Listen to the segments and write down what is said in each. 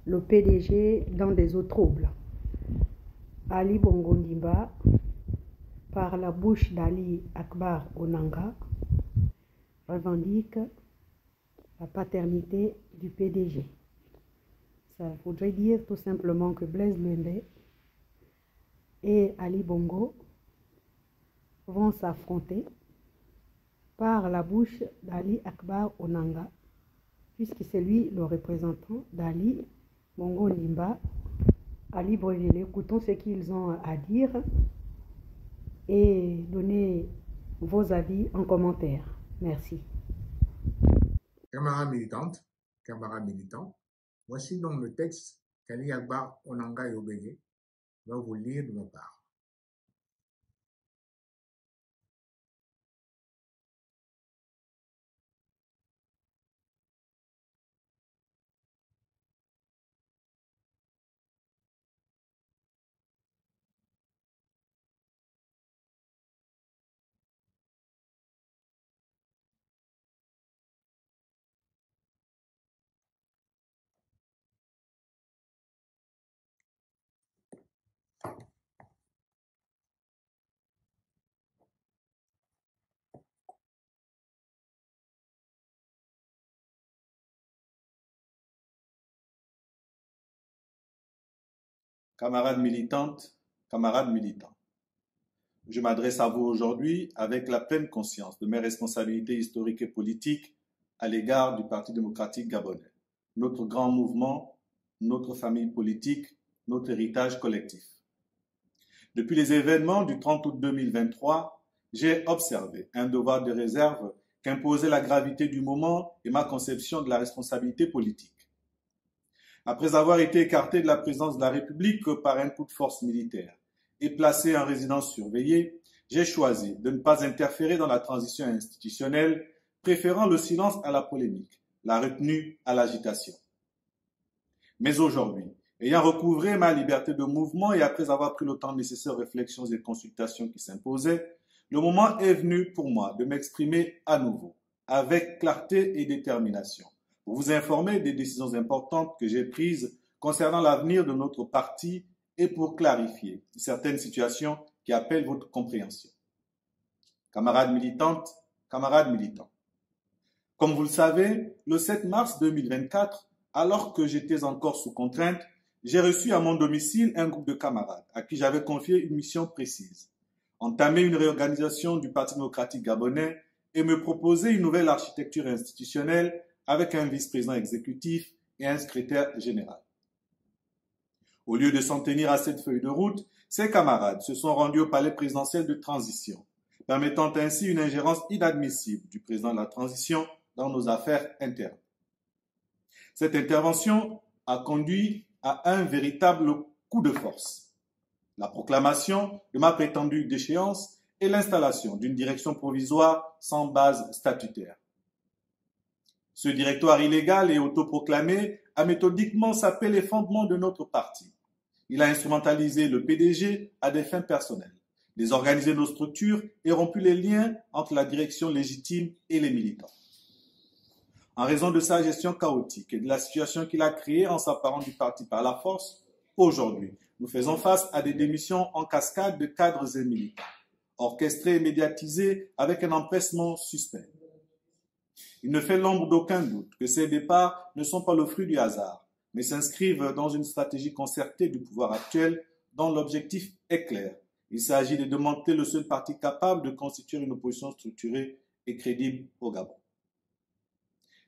le PDG dans des eaux troubles. Ali Bongo Ndimba, par la bouche d'Ali Akbar Onanga, revendique la paternité du PDG. Ça voudrait dire tout simplement que Blaise Lembe et Ali Bongo vont s'affronter par la bouche d'Ali Akbar Onanga, puisque c'est lui le représentant d'Ali Bongo Ndimba. À Libreville, écoutons ce qu'ils ont à dire et donnez vos avis en commentaire. Merci. Camarades militantes, camarades militants, voici donc le texte qu'Ali Akbar Onanga Yobege va vous lire de ma part. Camarades militantes, camarades militants, je m'adresse à vous aujourd'hui avec la pleine conscience de mes responsabilités historiques et politiques à l'égard du Parti démocratique gabonais, notre grand mouvement, notre famille politique, notre héritage collectif. Depuis les événements du 30 août 2023, j'ai observé un devoir de réserve qu'imposait la gravité du moment et ma conception de la responsabilité politique. Après avoir été écarté de la présidence de la République par un coup de force militaire et placé en résidence surveillée, j'ai choisi de ne pas interférer dans la transition institutionnelle, préférant le silence à la polémique, la retenue à l'agitation. Mais aujourd'hui, ayant recouvré ma liberté de mouvement et après avoir pris le temps nécessaire aux réflexions et consultations qui s'imposaient, le moment est venu pour moi de m'exprimer à nouveau, avec clarté et détermination, pour vous informer des décisions importantes que j'ai prises concernant l'avenir de notre parti et pour clarifier certaines situations qui appellent votre compréhension. Camarades militantes, camarades militants, comme vous le savez, le 7 mars 2024, alors que j'étais encore sous contrainte, j'ai reçu à mon domicile un groupe de camarades à qui j'avais confié une mission précise, entamer une réorganisation du Parti démocratique gabonais et me proposer une nouvelle architecture institutionnelle avec un vice-président exécutif et un secrétaire général. Au lieu de s'en tenir à cette feuille de route, ces camarades se sont rendus au palais présidentiel de transition, permettant ainsi une ingérence inadmissible du président de la transition dans nos affaires internes. Cette intervention a conduit à un véritable coup de force, la proclamation de ma prétendue déchéance et l'installation d'une direction provisoire sans base statutaire. Ce directoire illégal et autoproclamé a méthodiquement sapé les fondements de notre parti. Il a instrumentalisé le PDG à des fins personnelles, désorganisé nos structures et rompu les liens entre la direction légitime et les militants. En raison de sa gestion chaotique et de la situation qu'il a créée en s'emparant du parti par la force, aujourd'hui, nous faisons face à des démissions en cascade de cadres et militants, orchestrées et médiatisées avec un empressement suspect. Il ne fait l'ombre d'aucun doute que ces départs ne sont pas le fruit du hasard, mais s'inscrivent dans une stratégie concertée du pouvoir actuel dont l'objectif est clair. Il s'agit de démanteler le seul parti capable de constituer une opposition structurée et crédible au Gabon.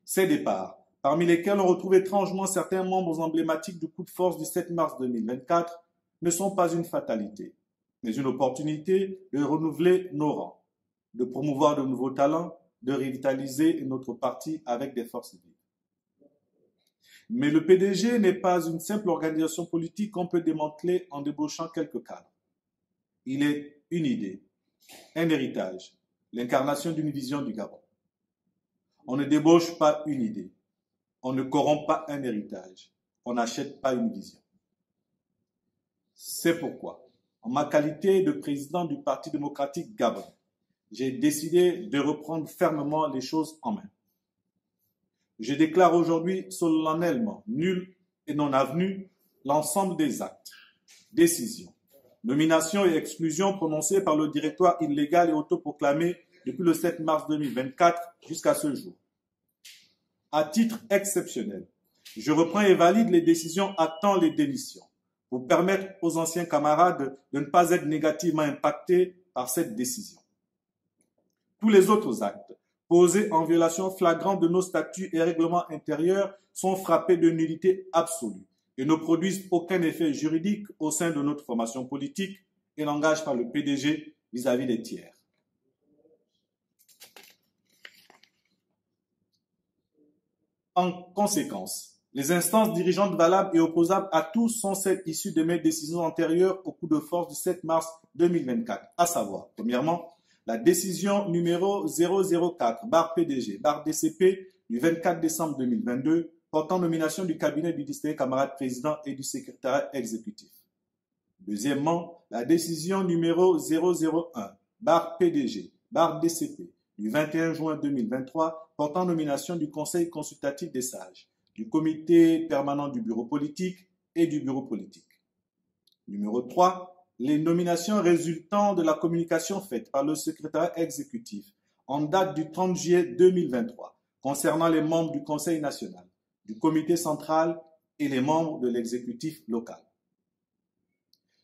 Ces départs, parmi lesquels on retrouve étrangement certains membres emblématiques du coup de force du 7 mars 2024, ne sont pas une fatalité, mais une opportunité de renouveler nos rangs, de promouvoir de nouveaux talents, de revitaliser notre parti avec des forces vives. Mais le PDG n'est pas une simple organisation politique qu'on peut démanteler en débauchant quelques cadres. Il est une idée, un héritage, l'incarnation d'une vision du Gabon. On ne débauche pas une idée, on ne corrompt pas un héritage, on n'achète pas une vision. C'est pourquoi, en ma qualité de président du Parti démocratique gabonais, j'ai décidé de reprendre fermement les choses en main. Je déclare aujourd'hui solennellement nul et non avenues l'ensemble des actes, décisions, nominations et exclusions prononcées par le directoire illégal et autoproclamé depuis le 7 mars 2024 jusqu'à ce jour. À titre exceptionnel, je reprends et valide les décisions actant les démissions pour permettre aux anciens camarades de ne pas être négativement impactés par cette décision. Tous les autres actes posés en violation flagrante de nos statuts et règlements intérieurs sont frappés de nullité absolue et ne produisent aucun effet juridique au sein de notre formation politique et n'engagent pas le PDG vis-à-vis des tiers. En conséquence, les instances dirigeantes valables et opposables à tous sont celles issues de mes décisions antérieures au coup de force du 7 mars 2024, à savoir, premièrement, la décision numéro 004-PDG-DCP du 24 décembre 2022 portant nomination du cabinet du distingué camarade président et du secrétariat exécutif. Deuxièmement, la décision numéro 001-PDG-DCP du 21 juin 2023 portant nomination du Conseil consultatif des sages, du comité permanent du bureau politique et du bureau politique. Numéro 3, les nominations résultant de la communication faite par le secrétariat exécutif en date du 30 juillet 2023 concernant les membres du Conseil national, du comité central et les membres de l'exécutif local.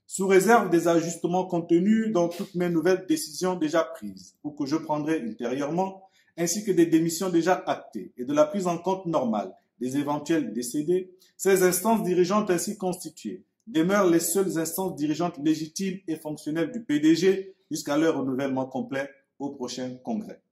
Sous réserve des ajustements contenus dans toutes mes nouvelles décisions déjà prises ou que je prendrai ultérieurement, ainsi que des démissions déjà actées et de la prise en compte normale des éventuels décédés, ces instances dirigeantes ainsi constituées demeurent les seules instances dirigeantes légitimes et fonctionnelles du PDG jusqu'à leur renouvellement complet au prochain congrès.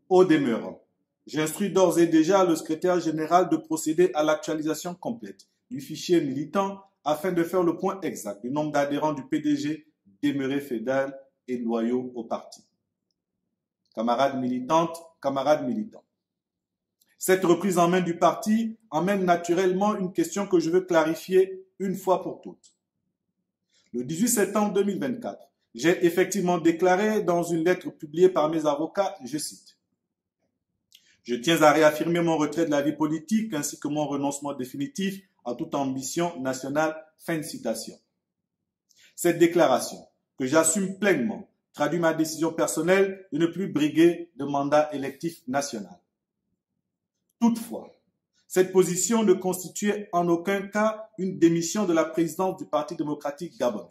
Au demeurant, j'instruis d'ores et déjà le secrétaire général de procéder à l'actualisation complète du fichier militant afin de faire le point exact du nombre d'adhérents du PDG demeurés fidèles et loyaux au parti. Camarades militantes, camarades militants. Cette reprise en main du parti emmène naturellement une question que je veux clarifier une fois pour toutes. Le 18 septembre 2024, j'ai effectivement déclaré dans une lettre publiée par mes avocats, je cite, « Je tiens à réaffirmer mon retrait de la vie politique ainsi que mon renoncement définitif à toute ambition nationale. » Fin de citation. Cette déclaration, que j'assume pleinement, traduit ma décision personnelle de ne plus briguer de mandat électif national. Toutefois, cette position ne constituait en aucun cas une démission de la présidence du Parti démocratique gabonais.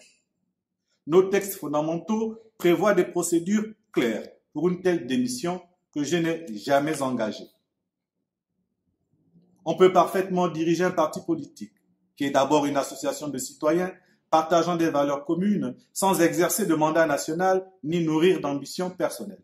Nos textes fondamentaux prévoient des procédures claires pour une telle démission que je n'ai jamais engagée. On peut parfaitement diriger un parti politique, qui est d'abord une association de citoyens partageant des valeurs communes, sans exercer de mandat national ni nourrir d'ambition personnelle.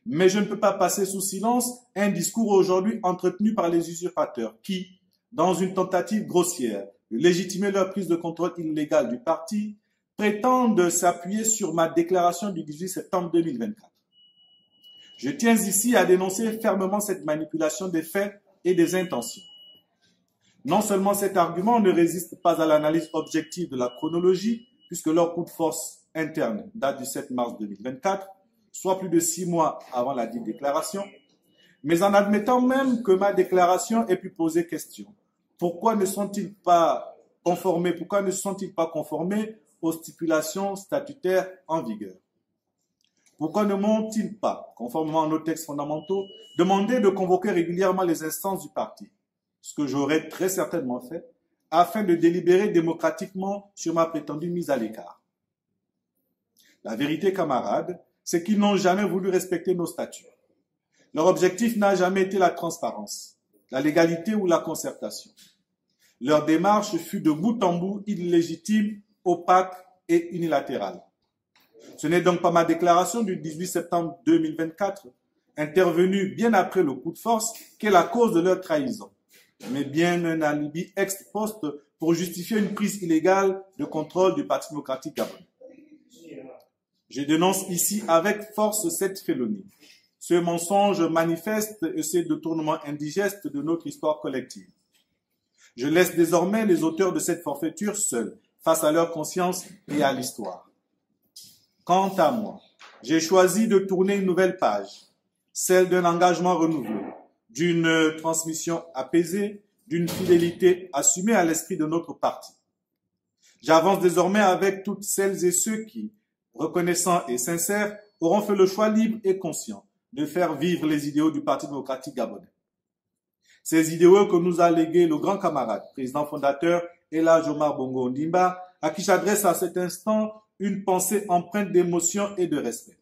Mais je ne peux pas passer sous silence un discours aujourd'hui entretenu par les usurpateurs qui, dans une tentative grossière de légitimer leur prise de contrôle illégale du parti, prétendent s'appuyer sur ma déclaration du 18 septembre 2024. Je tiens ici à dénoncer fermement cette manipulation des faits et des intentions. Non seulement cet argument ne résiste pas à l'analyse objective de la chronologie, puisque leur coup de force interne date du 7 mars 2024, soit plus de 6 mois avant la dite déclaration, mais en admettant même que ma déclaration ait pu poser question. Pourquoi ne sont-ils pas conformés aux stipulations statutaires en vigueur? Pourquoi ne m'ont-ils pas, conformément à nos textes fondamentaux, demandé de convoquer régulièrement les instances du parti, ce que j'aurais très certainement fait, afin de délibérer démocratiquement sur ma prétendue mise à l'écart? La vérité, camarades, c'est qu'ils n'ont jamais voulu respecter nos statuts. Leur objectif n'a jamais été la transparence, la légalité ou la concertation. Leur démarche fut de bout en bout illégitime, opaque et unilatérale. Ce n'est donc pas ma déclaration du 18 septembre 2024, intervenue bien après le coup de force, qui est la cause de leur trahison, mais bien un alibi ex post pour justifier une prise illégale de contrôle du Parti démocratique gabonais. Je dénonce ici avec force cette félonie, ce mensonge manifeste et ce détournement indigeste de notre histoire collective. Je laisse désormais les auteurs de cette forfaiture seuls, face à leur conscience et à l'histoire. Quant à moi, j'ai choisi de tourner une nouvelle page, celle d'un engagement renouvelé, d'une transmission apaisée, d'une fidélité assumée à l'esprit de notre parti. J'avance désormais avec toutes celles et ceux qui, reconnaissants et sincères, auront fait le choix libre et conscient de faire vivre les idéaux du Parti démocratique gabonais. Ces idéaux que nous a légués le grand camarade, président fondateur Elhadji Omar Bongo Ondimba, à qui j'adresse à cet instant une pensée empreinte d'émotion et de respect.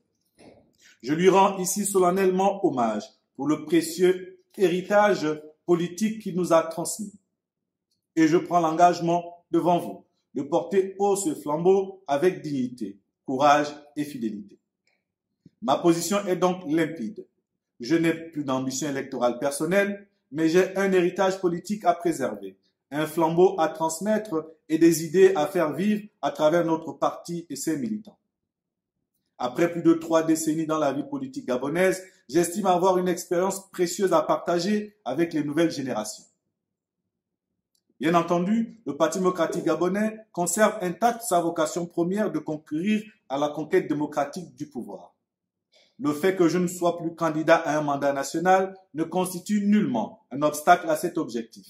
Je lui rends ici solennellement hommage pour le précieux héritage politique qu'il nous a transmis. Et je prends l'engagement devant vous de porter haut ce flambeau avec dignité, courage et fidélité. Ma position est donc limpide. Je n'ai plus d'ambition électorale personnelle, mais j'ai un héritage politique à préserver, un flambeau à transmettre et des idées à faire vivre à travers notre parti et ses militants. Après plus de 3 décennies dans la vie politique gabonaise, j'estime avoir une expérience précieuse à partager avec les nouvelles générations. Bien entendu, le Parti démocratique gabonais conserve intacte sa vocation première de concourir à la conquête démocratique du pouvoir. Le fait que je ne sois plus candidat à un mandat national ne constitue nullement un obstacle à cet objectif.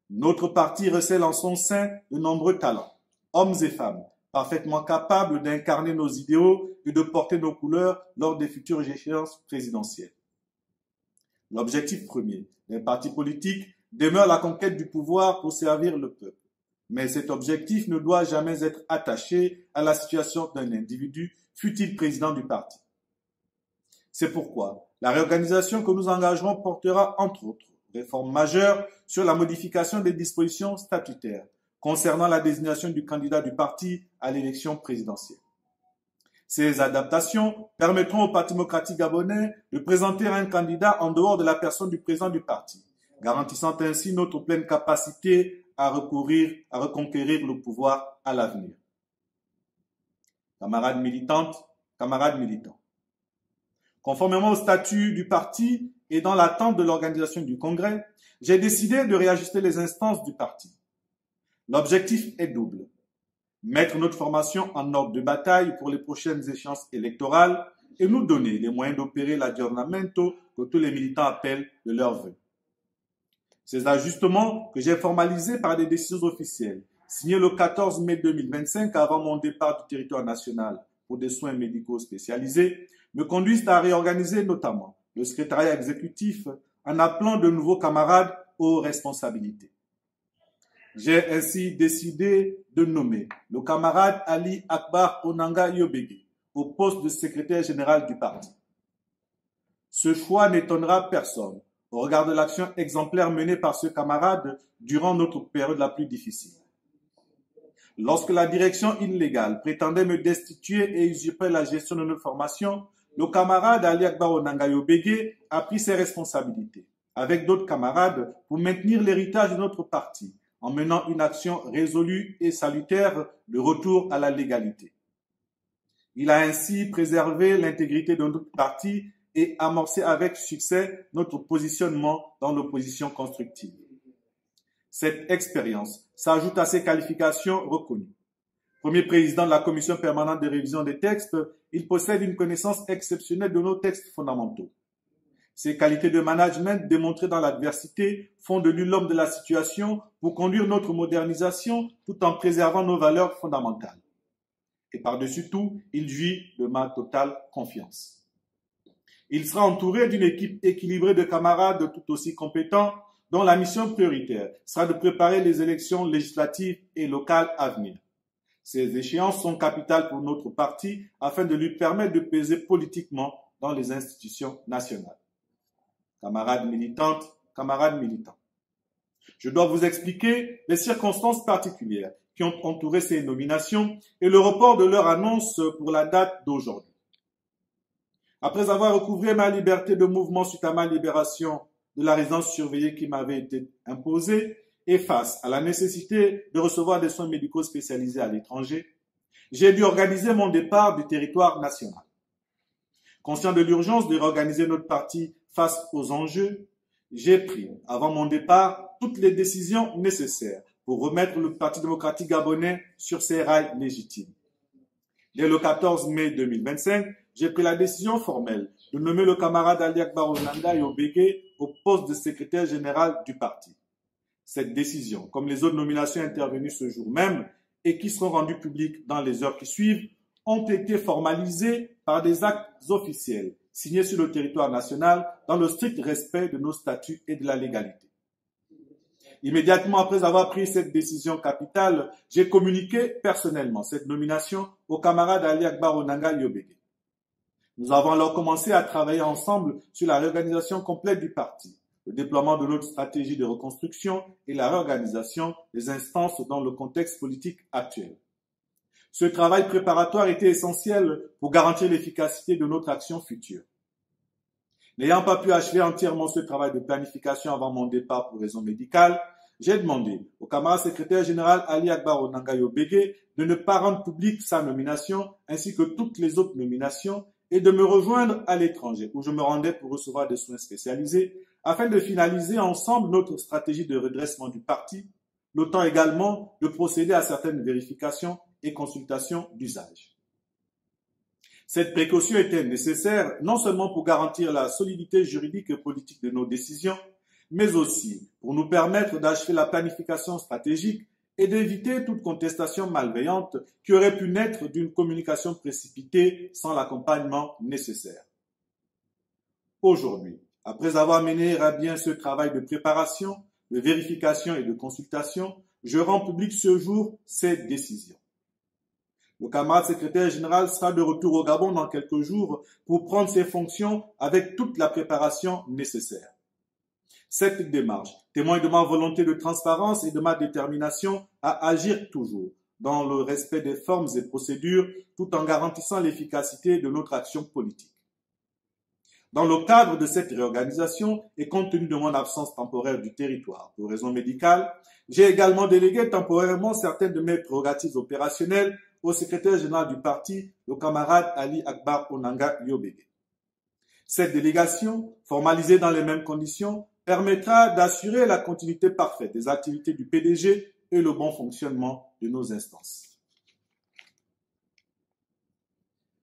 Notre parti recèle en son sein de nombreux talents, hommes et femmes, parfaitement capables d'incarner nos idéaux et de porter nos couleurs lors des futures échéances présidentielles. L'objectif premier des partis politiques demeure la conquête du pouvoir pour servir le peuple. Mais cet objectif ne doit jamais être attaché à la situation d'un individu, fût-il président du parti. C'est pourquoi la réorganisation que nous engagerons portera, entre autres, réformes majeures sur la modification des dispositions statutaires concernant la désignation du candidat du parti à l'élection présidentielle. Ces adaptations permettront au Parti démocratique gabonais de présenter un candidat en dehors de la personne du président du parti, garantissant ainsi notre pleine capacité à reconquérir le pouvoir à l'avenir. Camarades militantes, camarades militants, conformément au statut du parti et dans l'attente de l'organisation du congrès, j'ai décidé de réajuster les instances du parti. L'objectif est double. Mettre notre formation en ordre de bataille pour les prochaines échéances électorales et nous donner les moyens d'opérer l'aggiornamento que tous les militants appellent de leur vœu. Ces ajustements que j'ai formalisés par des décisions officielles, signées le 14 mai 2025 avant mon départ du territoire national pour des soins médicaux spécialisés, me conduisent à réorganiser notamment le secrétariat exécutif en appelant de nouveaux camarades aux responsabilités. J'ai ainsi décidé de nommer le camarade Ali Akbar Onanga Yobege au poste de secrétaire général du parti. Ce choix n'étonnera personne au regard de l'action exemplaire menée par ce camarade durant notre période la plus difficile. Lorsque la direction illégale prétendait me destituer et usurper la gestion de notre formation, le camarade Ali Akbar Onanga Yobege a pris ses responsabilités, avec d'autres camarades, pour maintenir l'héritage de notre parti, en menant une action résolue et salutaire de retour à la légalité. Il a ainsi préservé l'intégrité de notre parti et amorcé avec succès notre positionnement dans l'opposition constructive. Cette expérience s'ajoute à ses qualifications reconnues. Premier président de la commission permanente de révision des textes, il possède une connaissance exceptionnelle de nos textes fondamentaux. Ses qualités de management démontrées dans l'adversité font de lui l'homme de la situation pour conduire notre modernisation tout en préservant nos valeurs fondamentales. Et par-dessus tout, il jouit de ma totale confiance. Il sera entouré d'une équipe équilibrée de camarades tout aussi compétents dont la mission prioritaire sera de préparer les élections législatives et locales à venir. Ces échéances sont capitales pour notre parti afin de lui permettre de peser politiquement dans les institutions nationales. Camarades militantes, camarades militants, je dois vous expliquer les circonstances particulières qui ont entouré ces nominations et le report de leur annonce pour la date d'aujourd'hui. Après avoir recouvré ma liberté de mouvement suite à ma libération de la résidence surveillée qui m'avait été imposée et face à la nécessité de recevoir des soins médicaux spécialisés à l'étranger, j'ai dû organiser mon départ du territoire national. Conscient de l'urgence de réorganiser notre parti face aux enjeux, j'ai pris, avant mon départ, toutes les décisions nécessaires pour remettre le Parti démocratique gabonais sur ses rails légitimes. Dès le 14 mai 2025, j'ai pris la décision formelle de nommer le camarade Ali Akbar Onanga Yobege au poste de secrétaire général du parti. Cette décision, comme les autres nominations intervenues ce jour même et qui seront rendues publiques dans les heures qui suivent, ont été formalisées par des actes officiels signés sur le territoire national dans le strict respect de nos statuts et de la légalité. Immédiatement après avoir pris cette décision capitale, j'ai communiqué personnellement cette nomination au camarade Ali Akbar Onanga Yobege. Nous avons alors commencé à travailler ensemble sur la réorganisation complète du parti, le déploiement de notre stratégie de reconstruction et la réorganisation des instances dans le contexte politique actuel. Ce travail préparatoire était essentiel pour garantir l'efficacité de notre action future. N'ayant pas pu achever entièrement ce travail de planification avant mon départ pour raison médicale, j'ai demandé au camarade secrétaire général Ali Akbar Onanga Yobege de ne pas rendre publique sa nomination ainsi que toutes les autres nominations et de me rejoindre à l'étranger où je me rendais pour recevoir des soins spécialisés afin de finaliser ensemble notre stratégie de redressement du parti, notant également de procéder à certaines vérifications et consultations d'usage. Cette précaution était nécessaire non seulement pour garantir la solidité juridique et politique de nos décisions, mais aussi pour nous permettre d'achever la planification stratégique et d'éviter toute contestation malveillante qui aurait pu naître d'une communication précipitée sans l'accompagnement nécessaire. Aujourd'hui, après avoir mené à bien ce travail de préparation, de vérification et de consultation, je rends public ce jour cette décision. Le camarade secrétaire général sera de retour au Gabon dans quelques jours pour prendre ses fonctions avec toute la préparation nécessaire. Cette démarche témoigne de ma volonté de transparence et de ma détermination à agir toujours dans le respect des formes et procédures tout en garantissant l'efficacité de notre action politique. Dans le cadre de cette réorganisation et compte tenu de mon absence temporaire du territoire pour raison médicale, j'ai également délégué temporairement certaines de mes prérogatives opérationnelles au secrétaire général du parti, le camarade Ali Akbar Onanga Yobege. Cette délégation, formalisée dans les mêmes conditions, permettra d'assurer la continuité parfaite des activités du PDG et le bon fonctionnement de nos instances.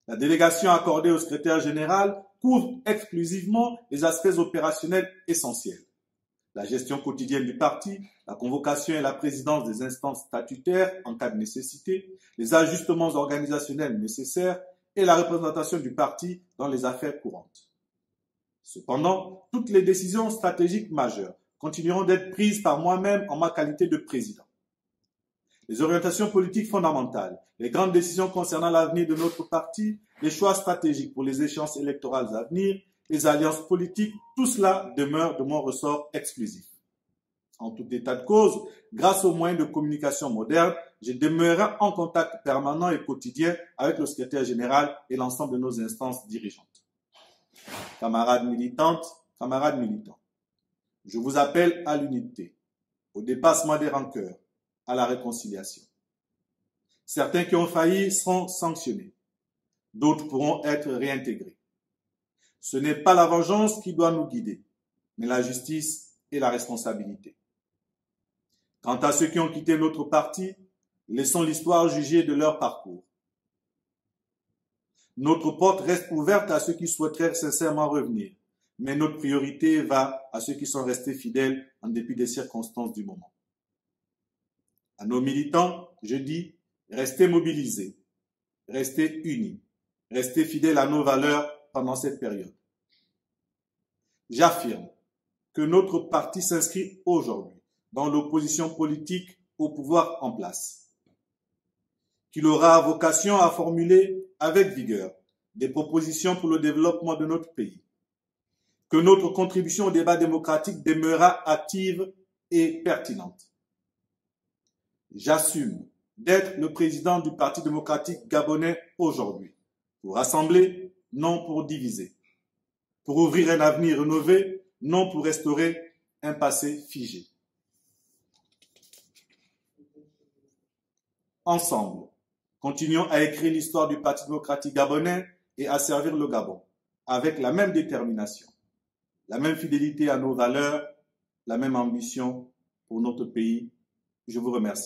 La délégation accordée au secrétaire général couvre exclusivement les aspects opérationnels essentiels. La gestion quotidienne du parti, la convocation et la présidence des instances statutaires en cas de nécessité, les ajustements organisationnels nécessaires et la représentation du parti dans les affaires courantes. Cependant, toutes les décisions stratégiques majeures continueront d'être prises par moi-même en ma qualité de président. Les orientations politiques fondamentales, les grandes décisions concernant l'avenir de notre parti, les choix stratégiques pour les échéances électorales à venir, les alliances politiques, tout cela demeure de mon ressort exclusif. En tout état de cause, grâce aux moyens de communication modernes, je demeurerai en contact permanent et quotidien avec le secrétaire général et l'ensemble de nos instances dirigeantes. Camarades militantes, camarades militants, je vous appelle à l'unité, au dépassement des rancœurs, à la réconciliation. Certains qui ont failli seront sanctionnés, d'autres pourront être réintégrés. Ce n'est pas la vengeance qui doit nous guider, mais la justice et la responsabilité. Quant à ceux qui ont quitté notre parti, laissons l'histoire juger de leur parcours. Notre porte reste ouverte à ceux qui souhaiteraient sincèrement revenir, mais notre priorité va à ceux qui sont restés fidèles en dépit des circonstances du moment. À nos militants, je dis, restez mobilisés, restez unis, restez fidèles à nos valeurs pendant cette période. J'affirme que notre parti s'inscrit aujourd'hui dans l'opposition politique au pouvoir en place, qu'il aura vocation à formuler avec vigueur des propositions pour le développement de notre pays, que notre contribution au débat démocratique demeurera active et pertinente. J'assume d'être le président du Parti démocratique gabonais aujourd'hui, pour rassembler, non pour diviser, pour ouvrir un avenir rénové, non pour restaurer un passé figé. Ensemble, continuons à écrire l'histoire du Parti démocratique gabonais et à servir le Gabon, avec la même détermination, la même fidélité à nos valeurs, la même ambition pour notre pays. Je vous remercie.